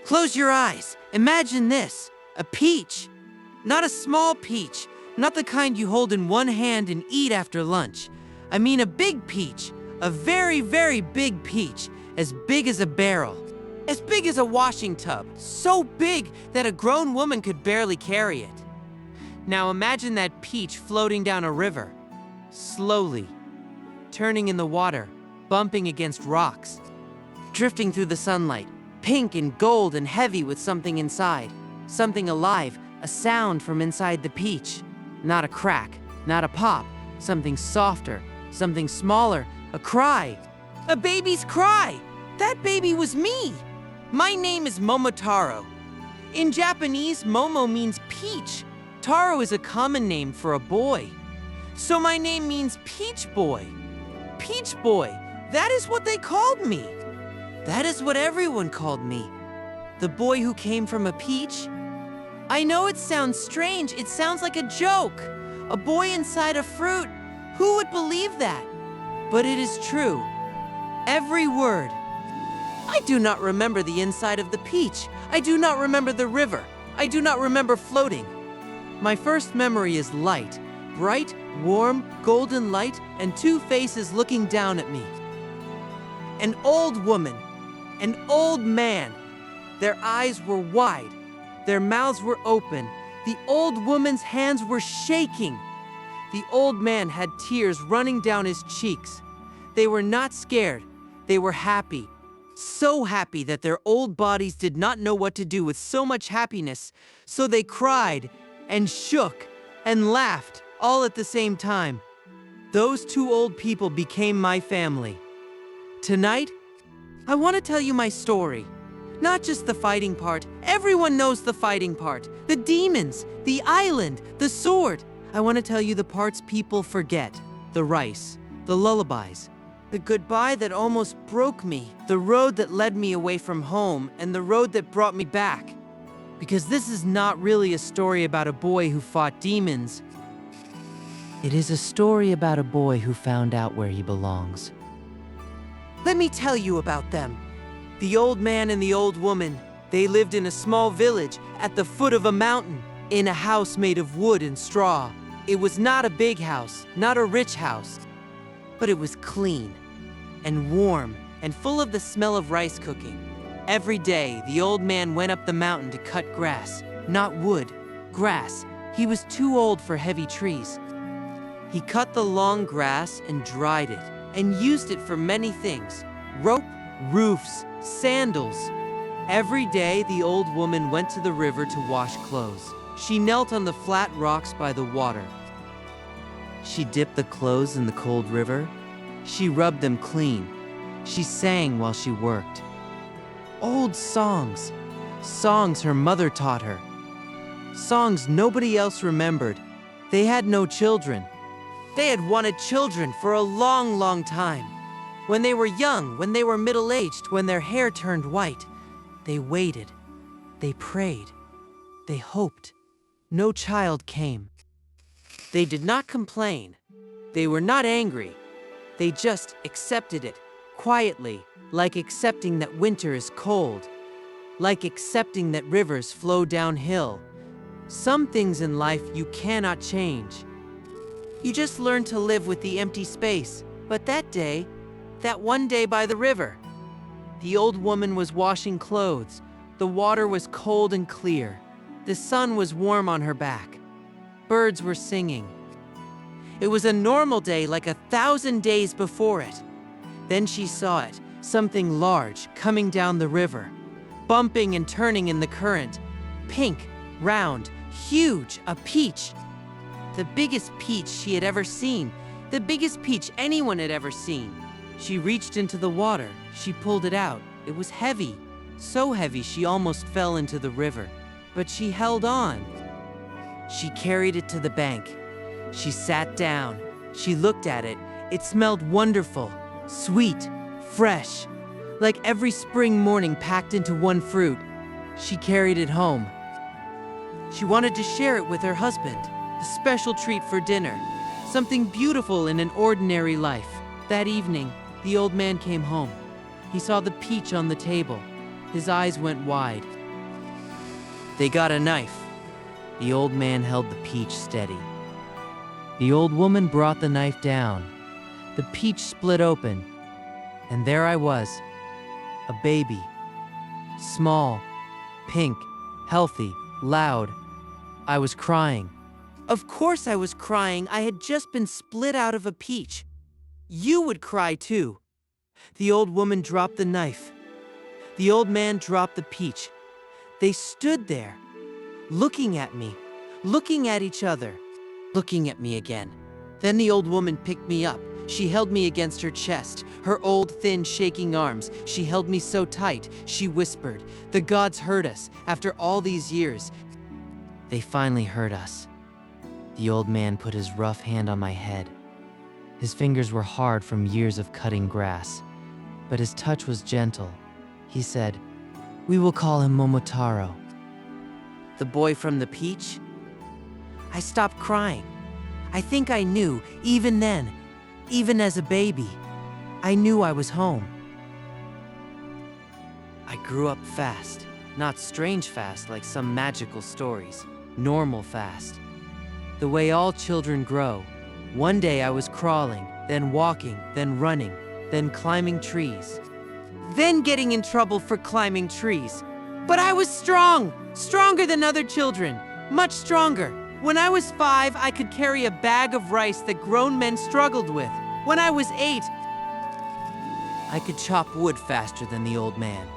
Close your eyes. Imagine this. A peach. Not a small peach. Not the kind you hold in one hand and eat after lunch. I mean a big peach. A very, very big peach. As big as a barrel. As big as a washing tub. So big that a grown woman could barely carry it. Now imagine that peach floating down a river. Slowly. Turning in the water. Bumping against rocks. Drifting through the sunlight. Pink and gold and heavy with something inside. Something alive. A sound from inside the peach. Not a crack. Not a pop. Something softer. Something smaller. A cry. A baby's cry! That baby was me! My name is Momotaro. In Japanese, Momo means peach. Taro is a common name for a boy. So my name means Peach Boy. Peach Boy, that is what they called me. That is what everyone called me. The boy who came from a peach. I know it sounds strange, it sounds like a joke. A boy inside a fruit. Who would believe that? But it is true. Every word. I do not remember the inside of the peach. I do not remember the river. I do not remember floating. My first memory is light, bright, warm, golden light, and two faces looking down at me. An old woman, an old man. Their eyes were wide. Their mouths were open. The old woman's hands were shaking. The old man had tears running down his cheeks. They were not scared. They were happy. So happy that their old bodies did not know what to do with so much happiness, so they cried and shook and laughed all at the same time. Those two old people became my family. Tonight, I want to tell you my story. Not just the fighting part. Everyone knows the fighting part. The demons, the island, the sword. I want to tell you the parts people forget. The rice, the lullabies, the goodbye that almost broke me, the road that led me away from home, and the road that brought me back. Because this is not really a story about a boy who fought demons. It is a story about a boy who found out where he belongs. Let me tell you about them. The old man and the old woman, they lived in a small village at the foot of a mountain, in a house made of wood and straw. It was not a big house, not a rich house, but it was clean and warm and full of the smell of rice cooking. Every day, the old man went up the mountain to cut grass, not wood, grass. He was too old for heavy trees. He cut the long grass and dried it and used it for many things: rope, roofs, sandals. Every day, the old woman went to the river to wash clothes. She knelt on the flat rocks by the water. She dipped the clothes in the cold river. She rubbed them clean. She sang while she worked. Old songs, songs her mother taught her. Songs nobody else remembered. They had no children. They had wanted children for a long, long time. When they were young, when they were middle-aged, when their hair turned white, they waited. They prayed. They hoped. No child came. They did not complain. They were not angry. They just accepted it, quietly, like accepting that winter is cold, like accepting that rivers flow downhill. Some things in life you cannot change. You just learn to live with the empty space. But that day, that one day by the river, the old woman was washing clothes. The water was cold and clear. The sun was warm on her back. Birds were singing. It was a normal day like 1,000 days before it. Then she saw it, something large coming down the river, bumping and turning in the current. Pink, round, huge, a peach. The biggest peach she had ever seen, the biggest peach anyone had ever seen. She reached into the water. She pulled it out. It was heavy, so heavy she almost fell into the river. But she held on. She carried it to the bank. She sat down. She looked at it. It smelled wonderful, sweet, fresh, like every spring morning packed into one fruit. She carried it home. She wanted to share it with her husband, a special treat for dinner, something beautiful in an ordinary life. That evening, the old man came home. He saw the peach on the table. His eyes went wide. They got a knife. The old man held the peach steady. The old woman brought the knife down. The peach split open, and there I was, a baby. Small, pink, healthy, loud. I was crying. Of course I was crying. I had just been split out of a peach. You would cry too. The old woman dropped the knife. The old man dropped the peach. They stood there, looking at me, looking at each other, looking at me again. Then the old woman picked me up. She held me against her chest, her old, thin, shaking arms. She held me so tight, she whispered, "The gods heard us after all these years." They finally heard us. The old man put his rough hand on my head. His fingers were hard from years of cutting grass, but his touch was gentle. He said, "We will call him Momotaro." The boy from the peach? I stopped crying. I think I knew, even then, even as a baby, I knew I was home. I grew up fast, not strange fast like some magical stories, normal fast. The way all children grow. One day I was crawling, then walking, then running, then climbing trees, then getting in trouble for climbing trees. But I was strong, stronger than other children, much stronger. When I was 5, I could carry a bag of rice that grown men struggled with. When I was 8, I could chop wood faster than the old man.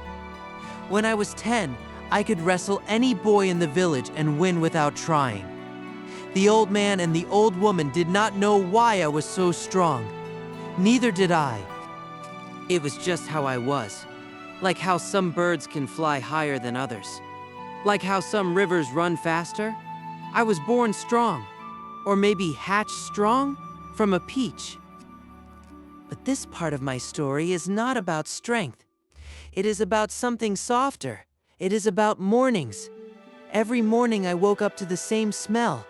When I was 10, I could wrestle any boy in the village and win without trying. The old man and the old woman did not know why I was so strong. Neither did I. It was just how I was. Like how some birds can fly higher than others. Like how some rivers run faster. I was born strong. Or maybe hatched strong from a peach. But this part of my story is not about strength. It is about something softer. It is about mornings. Every morning I woke up to the same smell.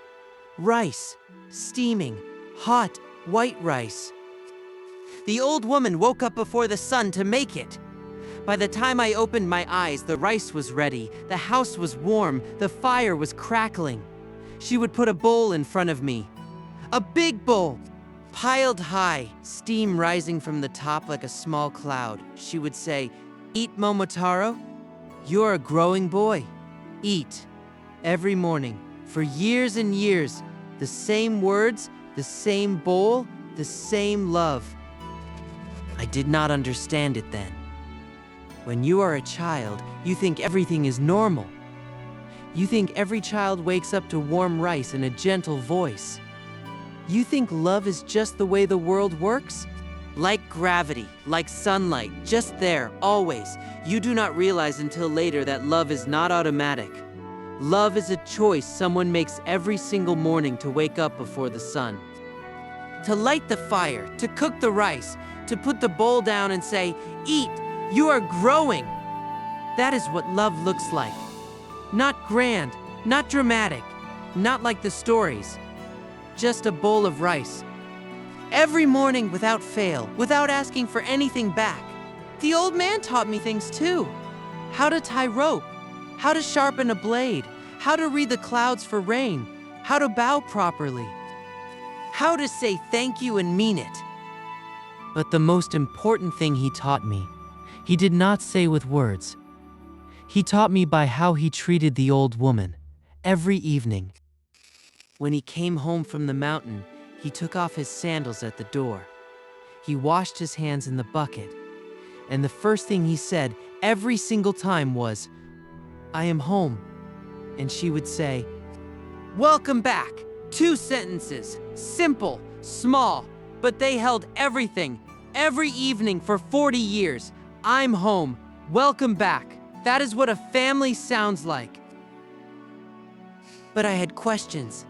Rice, steaming, hot, white rice. The old woman woke up before the sun to make it. By the time I opened my eyes, the rice was ready, the house was warm, the fire was crackling. She would put a bowl in front of me. A big bowl, piled high, steam rising from the top like a small cloud. She would say, "Eat, Momotaro. You're a growing boy. Eat." Every morning, for years and years, the same words, the same bowl, the same love. I did not understand it then. When you are a child, you think everything is normal. You think every child wakes up to warm rice and a gentle voice. You think love is just the way the world works? Like gravity, like sunlight, just there, always. You do not realize until later that love is not automatic. Love is a choice someone makes every single morning to wake up before the sun. To light the fire, to cook the rice, to put the bowl down and say, "Eat, you are growing." That is what love looks like. Not grand, not dramatic, not like the stories. Just a bowl of rice. Every morning without fail, without asking for anything back. The old man taught me things too. How to tie rope, how to sharpen a blade, how to read the clouds for rain, how to bow properly, how to say thank you and mean it. But the most important thing he taught me, he did not say with words. He taught me by how he treated the old woman every evening. When he came home from the mountain, he took off his sandals at the door. He washed his hands in the bucket. And the first thing he said every single time was, "I am home." And she would say, "Welcome back." 2 sentences, simple, small, but they held everything, every evening for 40 years. I'm home, welcome back. That is what a family sounds like. But I had questions.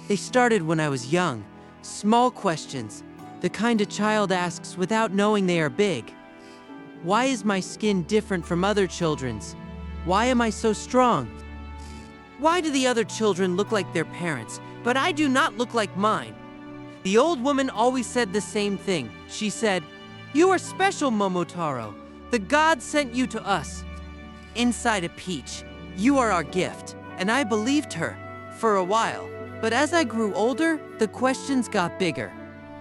They started when I was young. Small questions, the kind a child asks without knowing they are big. Why is my skin different from other children's? Why am I so strong? Why do the other children look like their parents, but I do not look like mine? The old woman always said the same thing. She said, "You are special, Momotaro. The gods sent you to us." inside a peach. You are our gift." And I believed her, for a while. But as I grew older, the questions got bigger.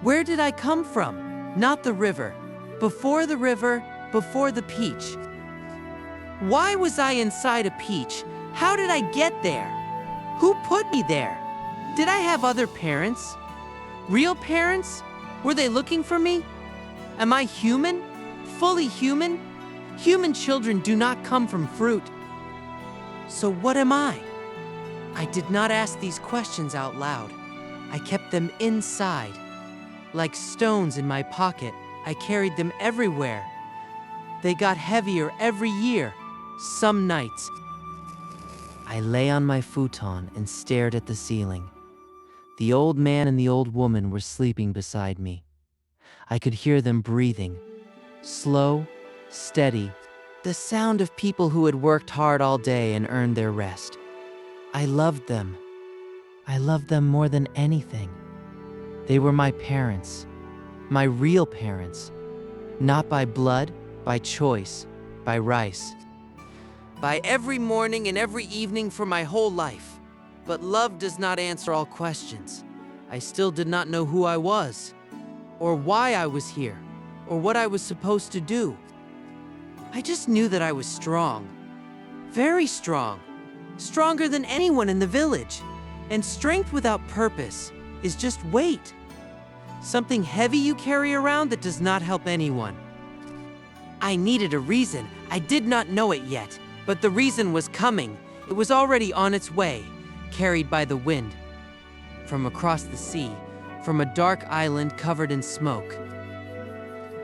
Where did I come from? Not the river. Before the river, before the peach. Why was I inside a peach? How did I get there? Who put me there? Did I have other parents? Real parents? Were they looking for me? Am I human? Fully human? Human children do not come from fruit. So what am I? I did not ask these questions out loud. I kept them inside. Like stones in my pocket, I carried them everywhere. They got heavier every year, some nights. I lay on my futon and stared at the ceiling. The old man and the old woman were sleeping beside me. I could hear them breathing, slow, steady, the sound of people who had worked hard all day and earned their rest. I loved them. I loved them more than anything. They were my parents, my real parents, not by blood, by choice, by rice. By every morning and every evening for my whole life. But love does not answer all questions. I still did not know who I was, or why I was here, or what I was supposed to do. I just knew that I was strong, very strong, stronger than anyone in the village. And strength without purpose is just weight. Something heavy you carry around that does not help anyone. I needed a reason. I did not know it yet, but the reason was coming. It was already on its way, carried by the wind. From across the sea, from a dark island covered in smoke.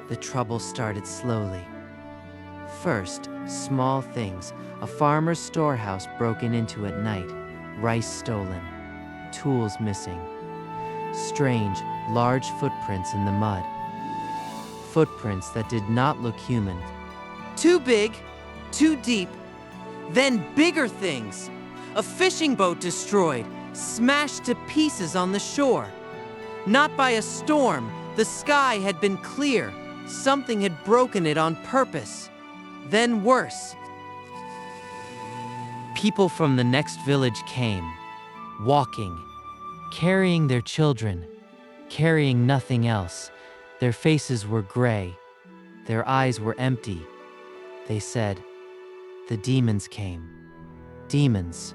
The trouble started slowly. First, small things. A farmer's storehouse broken into at night. Rice stolen. Tools missing. Strange, large footprints in the mud. Footprints that did not look human. Too big, too deep. Then bigger things. A fishing boat destroyed, smashed to pieces on the shore. Not by a storm. The sky had been clear. Something had broken it on purpose. Then worse. People from the next village came, walking, carrying their children, carrying nothing else. Their faces were gray. Their eyes were empty. They said, "The demons came." Demons.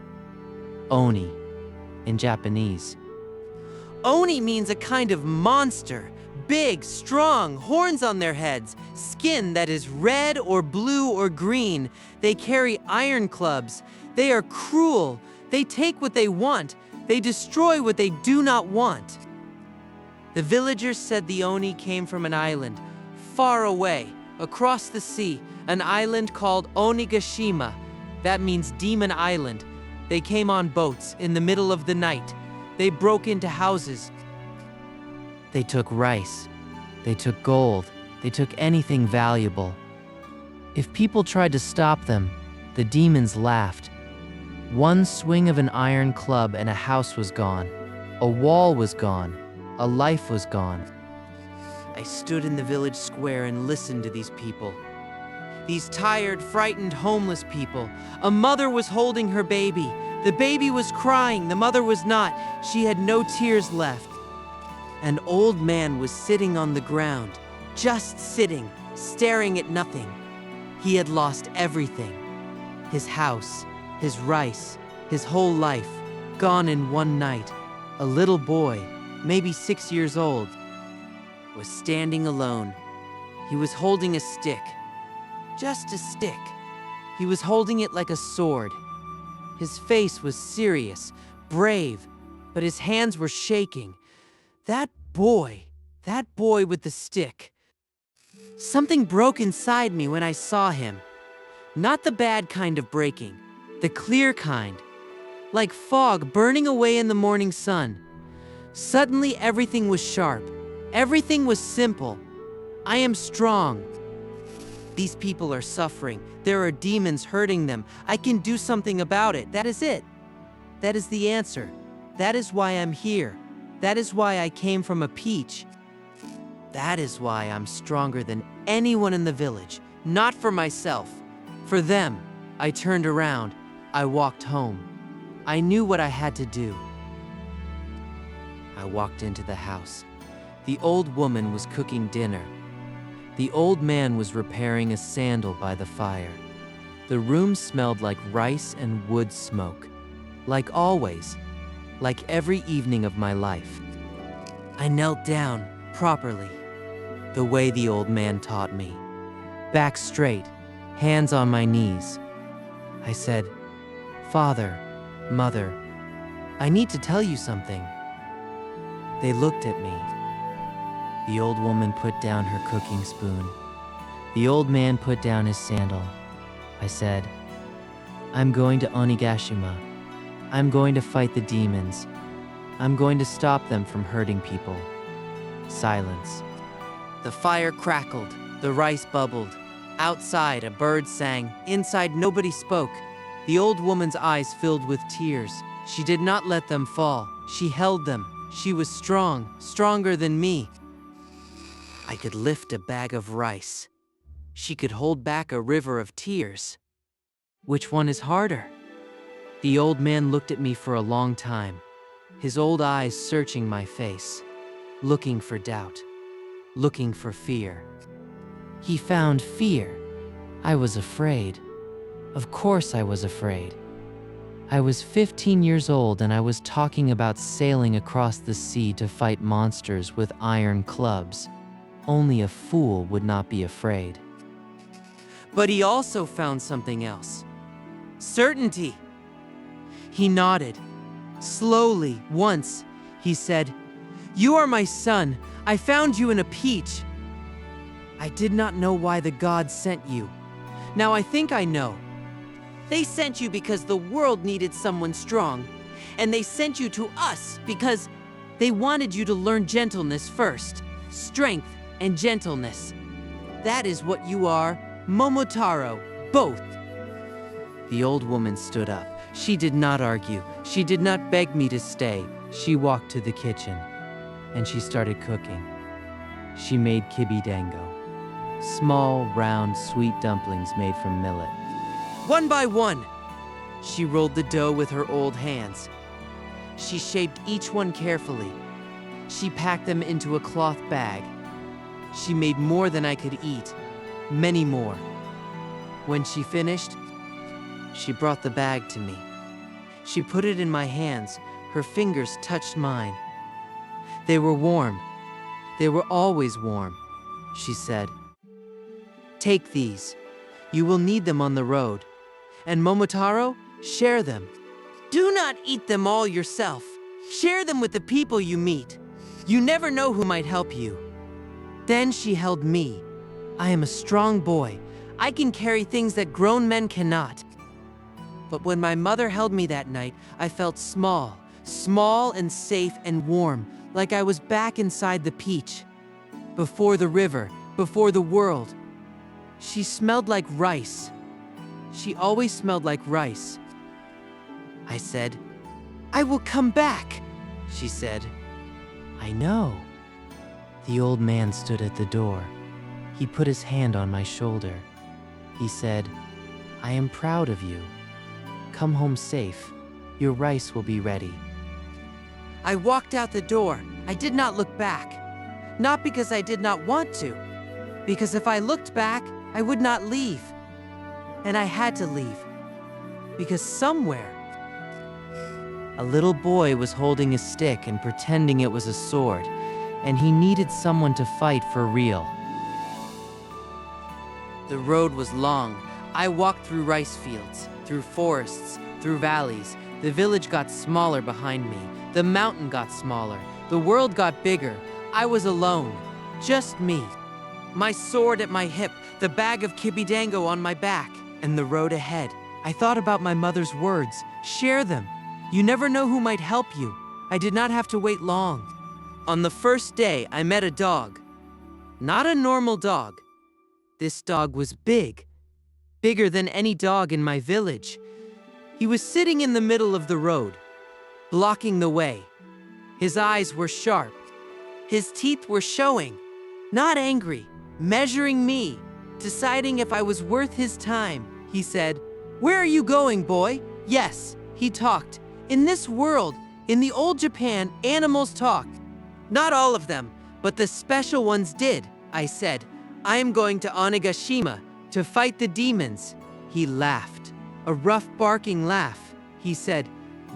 Oni, in Japanese. Oni means a kind of monster. Big, strong, horns on their heads, skin that is red or blue or green. They carry iron clubs. They are cruel. They take what they want. They destroy what they do not want. The villagers said the Oni came from an island, far away, across the sea, an island called Onigashima. That means Demon Island. They came on boats in the middle of the night. They broke into houses. They took rice. They took gold. They took anything valuable. If people tried to stop them, the demons laughed. One swing of an iron club and a house was gone. A wall was gone. A life was gone. I stood in the village square and listened to these people. These tired, frightened, homeless people. A mother was holding her baby. The baby was crying. The mother was not. She had no tears left. An old man was sitting on the ground, just sitting, staring at nothing. He had lost everything. His house, his rice, his whole life, gone in one night. A little boy, maybe 6 years old, was standing alone. He was holding a stick, just a stick. He was holding it like a sword. His face was serious, brave, but his hands were shaking. That boy with the stick. Something broke inside me when I saw him. Not the bad kind of breaking, the clear kind. Like fog burning away in the morning sun. Suddenly everything was sharp. Everything was simple. I am strong. These people are suffering. There are demons hurting them. I can do something about it. That is it. That is the answer. That is why I'm here. That is why I came from a peach. That is why I'm stronger than anyone in the village. Not for myself, for them. I turned around. I walked home. I knew what I had to do. I walked into the house. The old woman was cooking dinner. The old man was repairing a sandal by the fire. The room smelled like rice and wood smoke. Like always, like every evening of my life. I knelt down properly, the way the old man taught me. Back straight, hands on my knees. I said, "Father, Mother, I need to tell you something." They looked at me. The old woman put down her cooking spoon. The old man put down his sandal. I said, "I'm going to Onigashima. I'm going to fight the demons. I'm going to stop them from hurting people." Silence. The fire crackled. The rice bubbled. Outside, a bird sang. Inside, nobody spoke. The old woman's eyes filled with tears. She did not let them fall. She held them. She was strong, stronger than me. I could lift a bag of rice. She could hold back a river of tears. Which one is harder? The old man looked at me for a long time, his old eyes searching my face, looking for doubt, looking for fear. He found fear. I was afraid. Of course I was afraid. I was 15 years old and I was talking about sailing across the sea to fight monsters with iron clubs. Only a fool would not be afraid. But he also found something else. Certainty. He nodded. Slowly, once, he said, "You are my son. I found you in a peach." I did not know why the gods sent you. Now I think I know. They sent you because the world needed someone strong, and they sent you to us because they wanted you to learn gentleness first, strength and gentleness. That is what you are, Momotaro, both. The old woman stood up. She did not argue. She did not beg me to stay. She walked to the kitchen, and she started cooking. She made kibidango, small, round, sweet dumplings made from millet. One by one, she rolled the dough with her old hands. She shaped each one carefully. She packed them into a cloth bag. She made more than I could eat, many more. When she finished, she brought the bag to me. She put it in my hands. Her fingers touched mine. They were warm. They were always warm, she said. "Take these. You will need them on the road. And Momotaro, share them. Do not eat them all yourself. Share them with the people you meet. You never know who might help you." Then she held me. I am a strong boy. I can carry things that grown men cannot. But when my mother held me that night, I felt small, small and safe and warm, like I was back inside the peach. Before the river, before the world. She smelled like rice. She always smelled like rice. I said, "I will come back," she said. "I know." The old man stood at the door. He put his hand on my shoulder. He said, "I am proud of you. Come home safe. Your rice will be ready." I walked out the door. I did not look back. Not because I did not want to, because if I looked back, I would not leave. And I had to leave, because somewhere, a little boy was holding a stick and pretending it was a sword, and he needed someone to fight for real. The road was long. I walked through rice fields, through forests, through valleys. The village got smaller behind me. The mountain got smaller. The world got bigger. I was alone, just me. My sword at my hip, the bag of kibidango on my back, and the road ahead. I thought about my mother's words. Share them. You never know who might help you. I did not have to wait long. On the first day, I met a dog. Not a normal dog. This dog was big. Bigger than any dog in my village. He was sitting in the middle of the road, blocking the way. His eyes were sharp. His teeth were showing. Not angry, measuring me, deciding if I was worth his time. He said, Where are you going, boy? Yes, he talked. In this world, in the old Japan, animals talk. Not all of them, but the special ones did, I said. I am going to Onigashima to fight the demons. He laughed, a rough barking laugh. He said,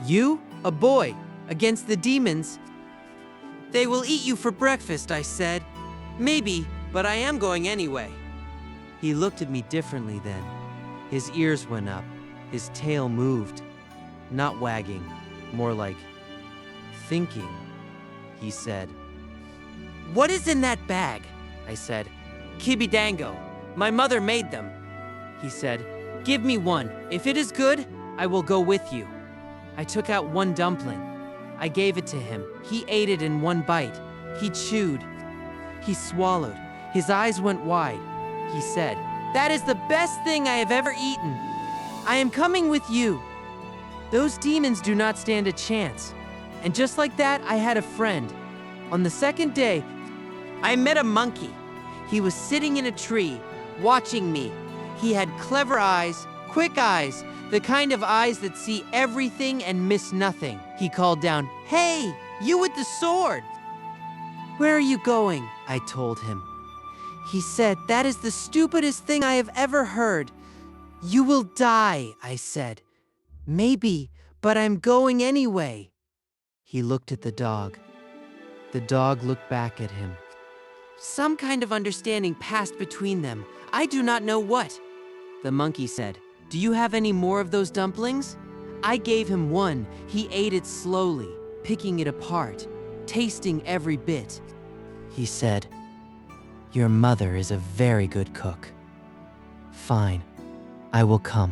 you, a boy, against the demons? They will eat you for breakfast, I said. Maybe, but I am going anyway. He looked at me differently then. His ears went up, his tail moved, not wagging, more like thinking. He said, what is in that bag? I said, Kibidango. My mother made them. He said, give me one. If it is good, I will go with you. I took out one dumpling. I gave it to him. He ate it in one bite. He chewed. He swallowed. His eyes went wide. He said, that is the best thing I have ever eaten. I am coming with you. Those demons do not stand a chance. And just like that, I had a friend. On the second day, I met a monkey. He was sitting in a tree, watching me. He had clever eyes, quick eyes, the kind of eyes that see everything and miss nothing. He called down, hey, you with the sword. Where are you going? I told him. He said, that is the stupidest thing I have ever heard. You will die, I said. Maybe, but I'm going anyway. He looked at the dog. The dog looked back at him. Some kind of understanding passed between them. I do not know what. The monkey said, do you have any more of those dumplings? I gave him one. He ate it slowly, picking it apart, tasting every bit. He said, your mother is a very good cook. Fine, I will come.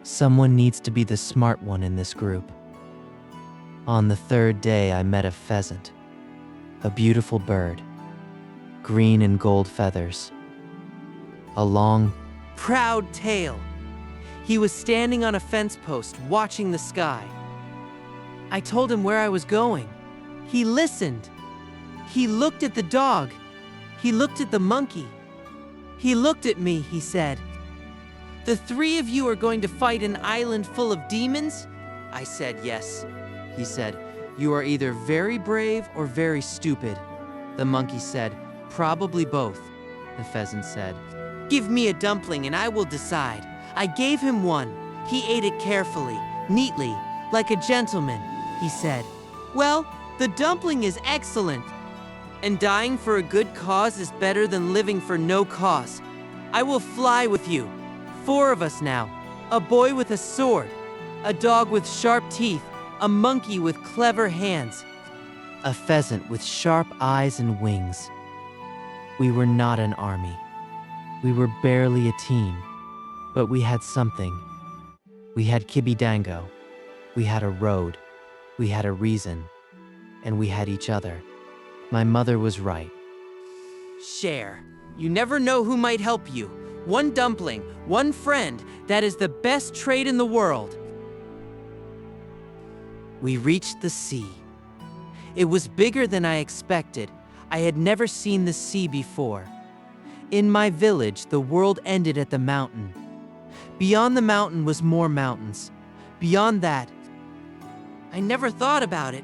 Someone needs to be the smart one in this group. On the third day, I met a pheasant, a beautiful bird, green and gold feathers, a long, proud tail. He was standing on a fence post, watching the sky. I told him where I was going. He listened. He looked at the dog. He looked at the monkey. He looked at me, he said. The three of you are going to fight an island full of demons? I said, yes. He said, you are either very brave or very stupid. The monkey said, probably both. The pheasant said, give me a dumpling and I will decide. I gave him one. He ate it carefully, neatly, like a gentleman. He said, well, the dumpling is excellent. And dying for a good cause is better than living for no cause. I will fly with you. 4 of us now. A boy with a sword, a dog with sharp teeth, a monkey with clever hands, a pheasant with sharp eyes and wings. We were not an army. We were barely a team, but we had something. We had Kibidango. We had a road. We had a reason. And we had each other. My mother was right. Share. You never know who might help you. One dumpling, one friend, that is the best trade in the world. We reached the sea. It was bigger than I expected. I had never seen the sea before. In my village, the world ended at the mountain. Beyond the mountain was more mountains. Beyond that, I never thought about it.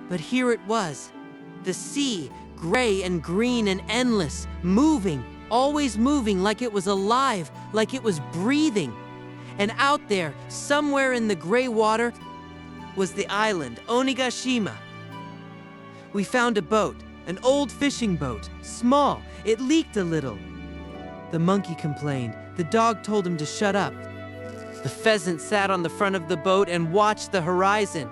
But here it was. The sea, gray and green and endless, moving, always moving like it was alive, like it was breathing. And out there, somewhere in the gray water, was the island, Onigashima. We found a boat, an old fishing boat, small, it leaked a little. The monkey complained, the dog told him to shut up. The pheasant sat on the front of the boat and watched the horizon.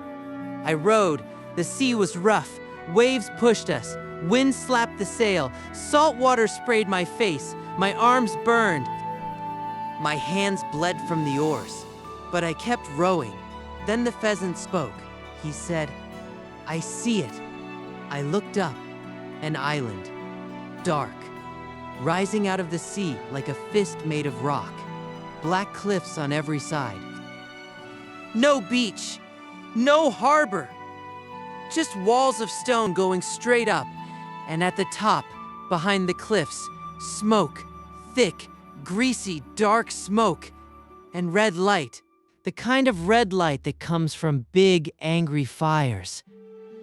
I rowed, the sea was rough, waves pushed us, wind slapped the sail, salt water sprayed my face, my arms burned. My hands bled from the oars, but I kept rowing. Then the pheasant spoke. He said, I see it. I looked up, an island, dark, rising out of the sea like a fist made of rock, black cliffs on every side. No beach, no harbor, just walls of stone going straight up, and at the top, behind the cliffs, smoke, thick, greasy, dark smoke. and red light. The kind of red light that comes from big, angry fires.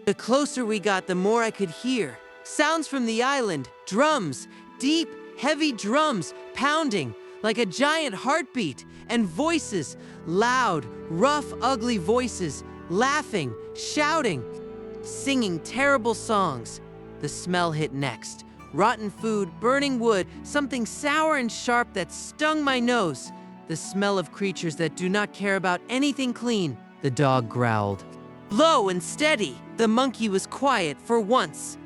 The closer we got, the more I could hear. Sounds from the island, drums, deep, heavy drums, pounding like a giant heartbeat, and voices, loud, rough, ugly voices, laughing, shouting, singing terrible songs. The smell hit next. Rotten food, burning wood, something sour and sharp that stung my nose. The smell of creatures that do not care about anything clean. The dog growled. Low and steady, the monkey was quiet for once.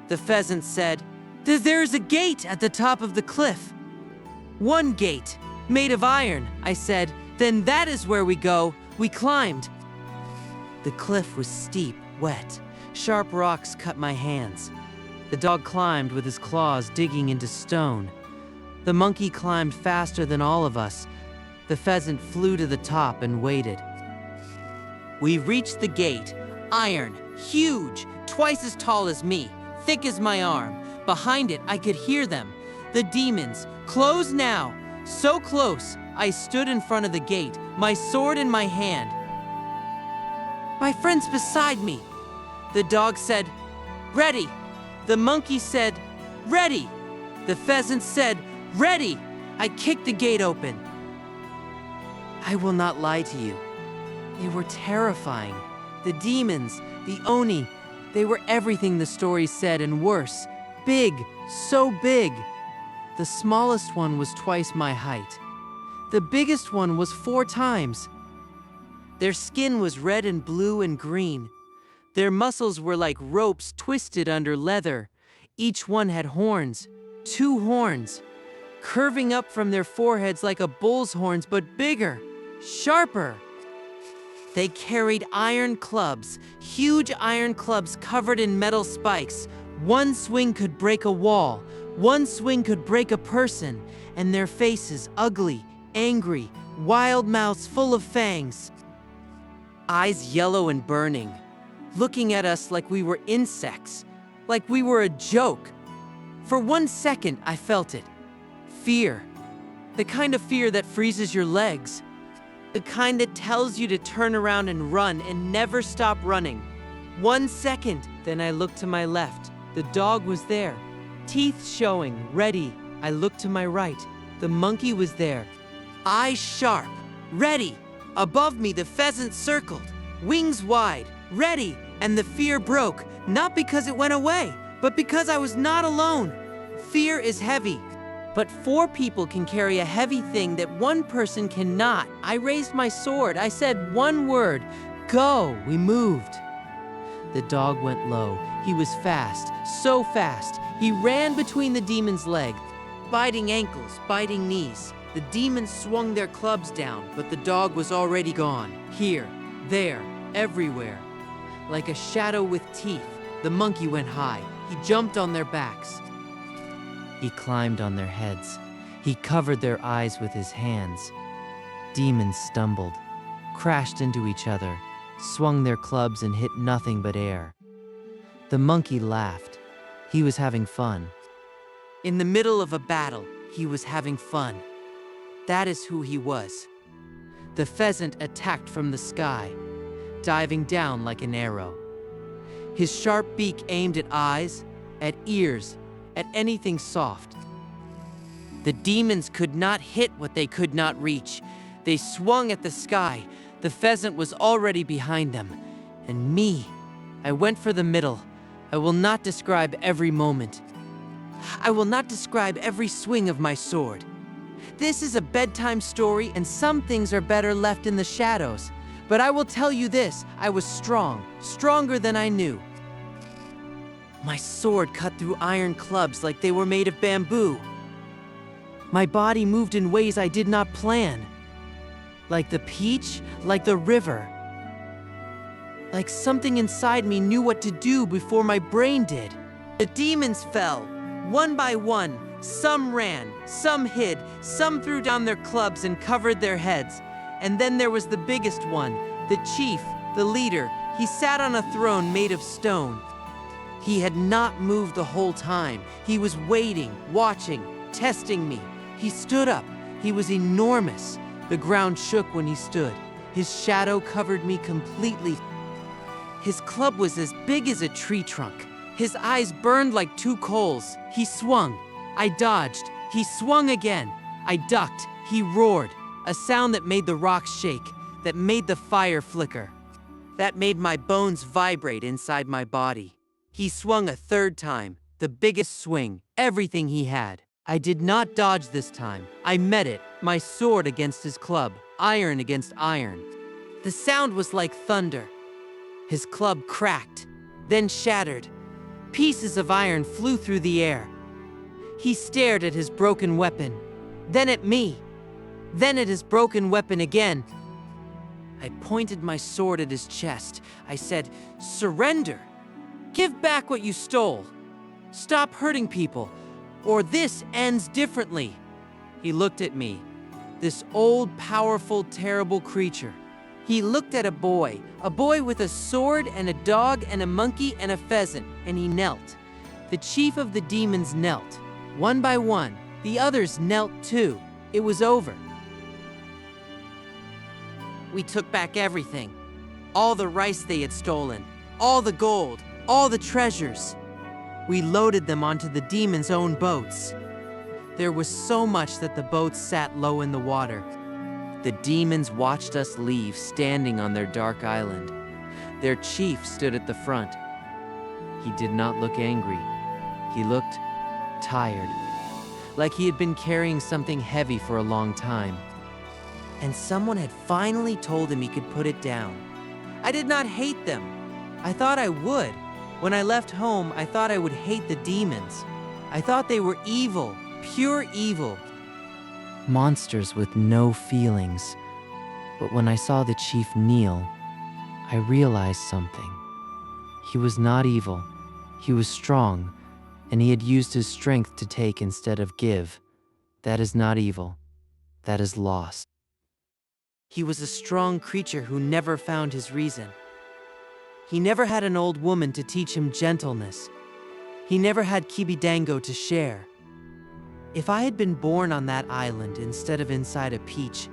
The pheasant said, There's a gate at the top of the cliff. One gate, made of iron, I said. Then that is where we go. We climbed. The cliff was steep, wet. Sharp rocks cut my hands. The dog climbed with his claws digging into stone. The monkey climbed faster than all of us. The pheasant flew to the top and waited. We reached the gate, iron, huge, twice as tall as me, thick as my arm. Behind it, I could hear them. The demons, close now. So close, I stood in front of the gate, my sword in my hand. My friend's beside me. The dog said, Ready. The monkey said, Ready. The pheasant said, Ready. I kicked the gate open. I will not lie to you. They were terrifying. The demons, the Oni, they were everything the story said and worse. Big, so big. The smallest one was twice my height. The biggest one was 4 times. Their skin was red and blue and green. Their muscles were like ropes twisted under leather. Each one had horns, 2 horns, curving up from their foreheads like a bull's horns, but bigger, sharper. They carried iron clubs, huge iron clubs covered in metal spikes. One swing could break a wall, one swing could break a person, and their faces ugly, angry, wild mouths full of fangs. Eyes yellow and burning, looking at us like we were insects, like we were a joke. For 1 second, I felt it. Fear. The kind of fear that freezes your legs. The kind that tells you to turn around and run and never stop running. 1 second, then I looked to my left. The dog was there, teeth showing, ready. I looked to my right. The monkey was there, eyes sharp, ready. Above me, the pheasant circled, wings wide, ready, and the fear broke, not because it went away, but because I was not alone. Fear is heavy, but 4 people can carry a heavy thing that 1 person cannot. I raised my sword. I said 1 word, go. We moved. The dog went low. He was fast, so fast. He ran between the demon's legs, biting ankles, biting knees. The demons swung their clubs down, but the dog was already gone. Here, there, everywhere. Like a shadow with teeth, the monkey went high. He jumped on their backs. He climbed on their heads. He covered their eyes with his hands. Demons stumbled, crashed into each other, swung their clubs and hit nothing but air. The monkey laughed. He was having fun. In the middle of a battle, he was having fun. That is who he was. The pheasant attacked from the sky, diving down like an arrow. His sharp beak aimed at eyes, at ears, at anything soft. The demons could not hit what they could not reach. They swung at the sky. The pheasant was already behind them. And me, I went for the middle. I will not describe every moment. I will not describe every swing of my sword. This is a bedtime story, and some things are better left in the shadows. But I will tell you this, I was strong, stronger than I knew. My sword cut through iron clubs like they were made of bamboo. My body moved in ways I did not plan. Like the peach, like the river. Like something inside me knew what to do before my brain did. The demons fell, one by one. Some ran, some hid, some threw down their clubs and covered their heads. And then there was the biggest one, the chief, the leader. He sat on a throne made of stone. He had not moved the whole time. He was waiting, watching, testing me. He stood up. He was enormous. The ground shook when he stood. His shadow covered me completely. His club was as big as a tree trunk. His eyes burned like two coals. He swung. I dodged. He swung again. I ducked. He roared. A sound that made the rocks shake, that made the fire flicker, that made my bones vibrate inside my body. He swung a third time, the biggest swing, everything he had. I did not dodge this time. I met it, my sword against his club, iron against iron. The sound was like thunder. His club cracked, then shattered. Pieces of iron flew through the air. He stared at his broken weapon, then at me, then at his broken weapon again. I pointed my sword at his chest. I said, "Surrender. Give back what you stole. Stop hurting people, or this ends differently." He looked at me, this old, powerful, terrible creature. He looked at a boy with a sword and a dog and a monkey and a pheasant, and he knelt. The chief of the demons knelt. One by one, the others knelt too. It was over. We took back everything. All the rice they had stolen, all the gold, all the treasures. We loaded them onto the demons' own boats. There was so much that the boats sat low in the water. The demons watched us leave, standing on their dark island. Their chief stood at the front. He did not look angry. He looked tired, like he had been carrying something heavy for a long time. And someone had finally told him he could put it down. I did not hate them. I thought I would. When I left home, I thought I would hate the demons. I thought they were evil, pure evil. Monsters with no feelings. But when I saw the chief kneel, I realized something. He was not evil. He was strong, and he had used his strength to take instead of give. That is not evil. That is lost. He was a strong creature who never found his reason. He never had an old woman to teach him gentleness. He never had kibidango to share. If I had been born on that island instead of inside a peach,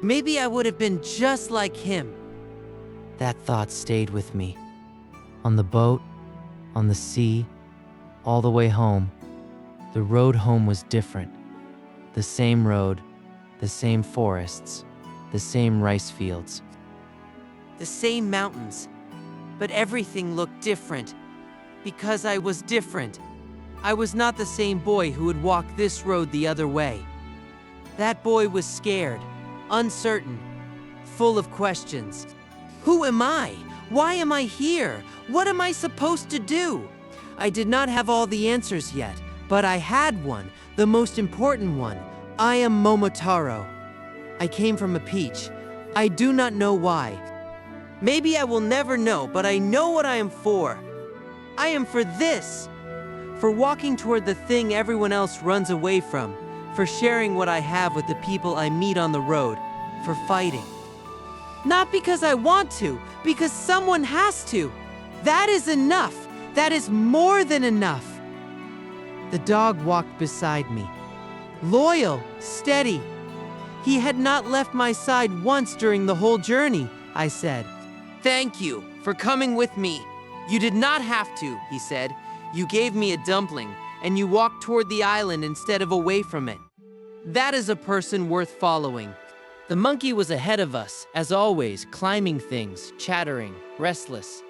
maybe I would have been just like him. That thought stayed with me. On the boat, on the sea, all the way home. The road home was different. The same road, the same forests, the same rice fields. The same mountains, but everything looked different. Because I was different. I was not the same boy who would walk this road the other way. That boy was scared, uncertain, full of questions. Who am I? Why am I here? What am I supposed to do? I did not have all the answers yet, but I had one, the most important one. I am Momotaro. I came from a peach. I do not know why. Maybe I will never know, but I know what I am for. I am for this. For walking toward the thing everyone else runs away from. For sharing what I have with the people I meet on the road. For fighting. Not because I want to, because someone has to. That is enough. That is more than enough. The dog walked beside me. Loyal, steady. He had not left my side once during the whole journey, I said. Thank you for coming with me. You did not have to, he said. You gave me a dumpling, and you walked toward the island instead of away from it. That is a person worth following. The monkey was ahead of us, as always, climbing things, chattering, restless.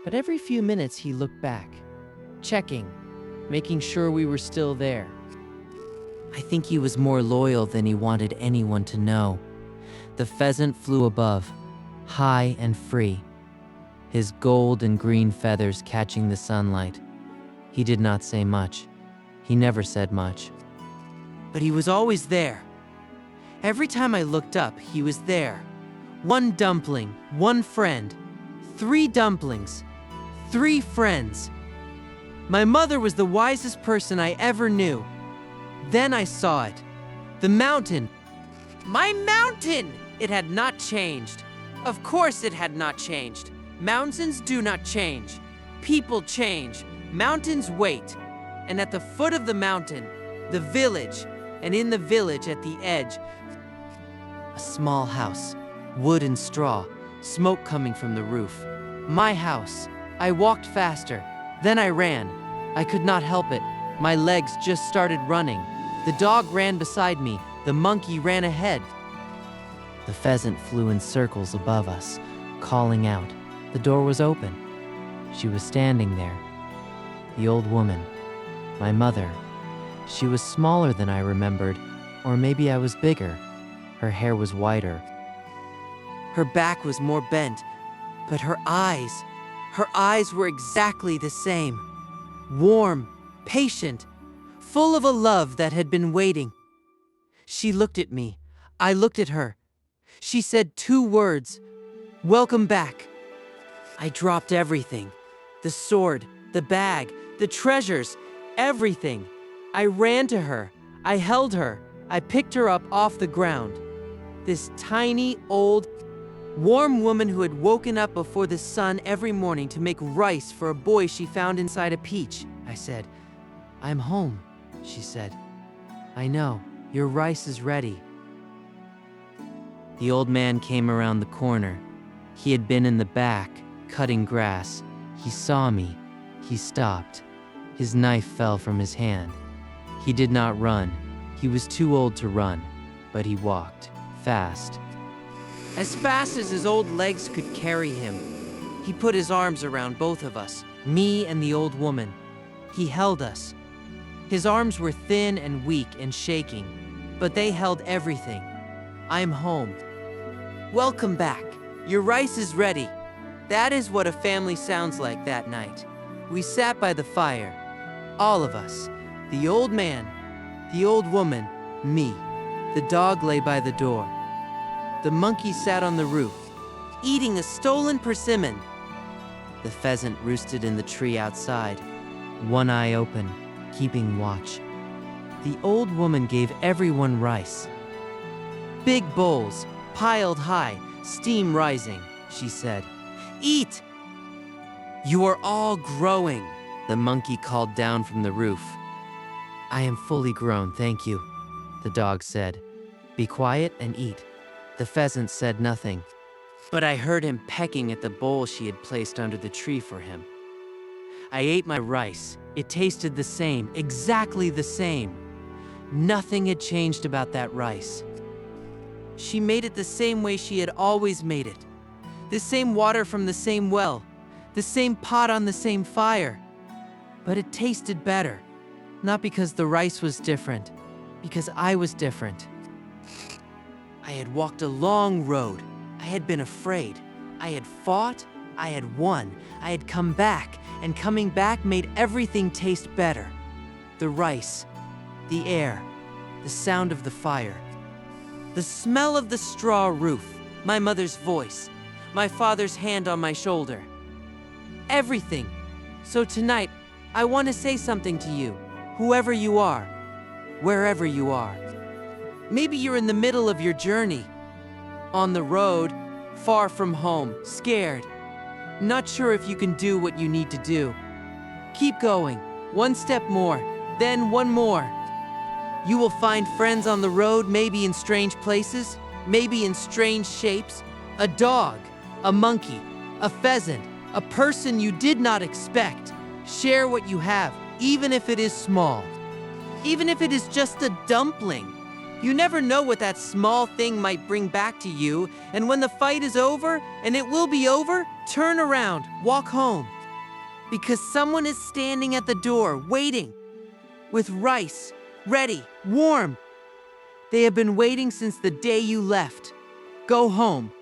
But every few minutes he looked back, checking, making sure we were still there. I think he was more loyal than he wanted anyone to know. The pheasant flew above, high and free, his gold and green feathers catching the sunlight. He did not say much. He never said much. But he was always there. Every time I looked up, he was there. One dumpling, one friend. 3 dumplings, 3 friends. My mother was the wisest person I ever knew. Then I saw it. The mountain. My mountain! It had not changed. Of course it had not changed. Mountains do not change. People change. Mountains wait. And at the foot of the mountain, the village, and in the village at the edge, a small house, wood and straw, smoke coming from the roof. My house. I walked faster. Then I ran. I could not help it. My legs just started running. The dog ran beside me. The monkey ran ahead. The pheasant flew in circles above us, calling out. The door was open. She was standing there. The old woman, my mother. She was smaller than I remembered, or maybe I was bigger. Her hair was whiter. Her back was more bent, but her eyes were exactly the same. Warm, patient, full of a love that had been waiting. She looked at me. I looked at her. She said 2 words, "Welcome back." I dropped everything. The sword, the bag, the treasures, everything. I ran to her. I held her. I picked her up off the ground. This tiny, old, warm woman who had woken up before the sun every morning to make rice for a boy she found inside a peach. I said, "I'm home," she said. "I know, your rice is ready." The old man came around the corner. He had been in the back, cutting grass. He saw me. He stopped. His knife fell from his hand. He did not run. He was too old to run, but he walked fast. As fast as his old legs could carry him. He put his arms around both of us, me and the old woman. He held us. His arms were thin and weak and shaking, but they held everything. "I'm home. Welcome back. Your rice is ready." That is what a family sounds like that night. We sat by the fire, all of us. The old man, the old woman, me. The dog lay by the door. The monkey sat on the roof, eating a stolen persimmon. The pheasant roosted in the tree outside, one eye open, keeping watch. The old woman gave everyone rice. Big bowls, piled high, steam rising, she said. "Eat! You are all growing," the monkey called down from the roof. "I am fully grown, thank you," the dog said. "Be quiet and eat." The pheasant said nothing, but I heard him pecking at the bowl she had placed under the tree for him. I ate my rice. It tasted the same, exactly the same. Nothing had changed about that rice. She made it the same way she had always made it. The same water from the same well, the same pot on the same fire. But it tasted better, not because the rice was different, because I was different. I had walked a long road. I had been afraid. I had fought. I had won. I had come back, and coming back made everything taste better. The rice, the air, the sound of the fire, the smell of the straw roof, my mother's voice, my father's hand on my shoulder. Everything. So tonight, I want to say something to you, whoever you are, wherever you are. Maybe you're in the middle of your journey, on the road, far from home, scared, not sure if you can do what you need to do. Keep going, one step more, then one more. You will find friends on the road, maybe in strange places, maybe in strange shapes. A dog, a monkey, a pheasant, a person you did not expect. Share what you have, even if it is small. Even if it is just a dumpling. You never know what that small thing might bring back to you, and when the fight is over, and it will be over, turn around, walk home. Because someone is standing at the door, waiting, with rice, ready, warm. They have been waiting since the day you left. Go home.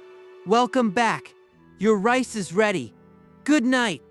Welcome back. Your rice is ready. Good night.